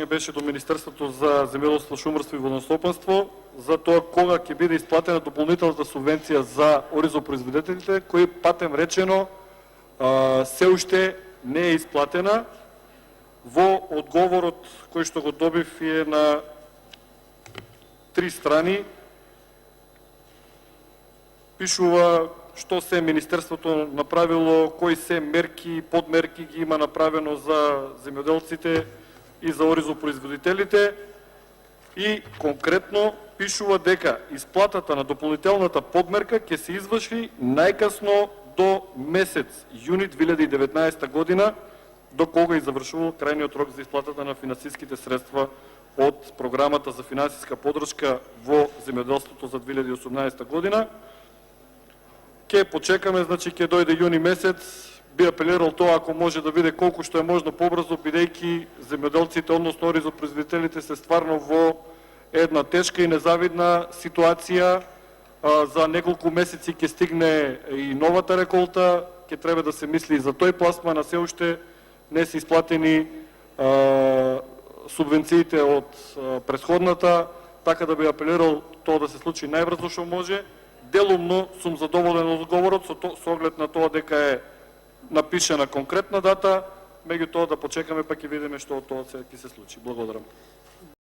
прашање беше до Министерството за земјоделство, шумарство и водостопанство за тоа кога ќе биде исплатена дополнителната субвенција за оризопроизводителите, кој патем речено се уште не е исплатена. Во одговорот кој што го добив е на 3 страни, пишува што се Министерството направило, кои се мерки и подмерки ги има направено за земјоделците и за оризопроизводителите, и конкретно пишува дека исплатата на дополнителната подмерка ќе се изврши најкасно до месец јуни 2019 година, до кога е завршувал крајниот рок за исплатата на финансиските средства од програмата за финансиска поддршка во земјоделството за 2018 година. Ке почекаме, значи ќе дојде јуни месец. Би апелирал тоа ако може да биде колку што е можно побрзо, бидејќи земјоделците, односно оризопроизводителите, се стварно во една тешка и незавидна ситуација. За неколку месеци ќе стигне и новата реколта, ќе треба да се мисли и за тој пласман, а се уште не се исплатени субвенциите од претходната, така да би апелирал тоа да се случи најбрзо што може. Делумно сум задоволен од одговорот со оглед на тоа дека е напишена конкретна дата, меѓутоа да почекаме па ќе видиме што од тоа ќе се случи. Благодарам.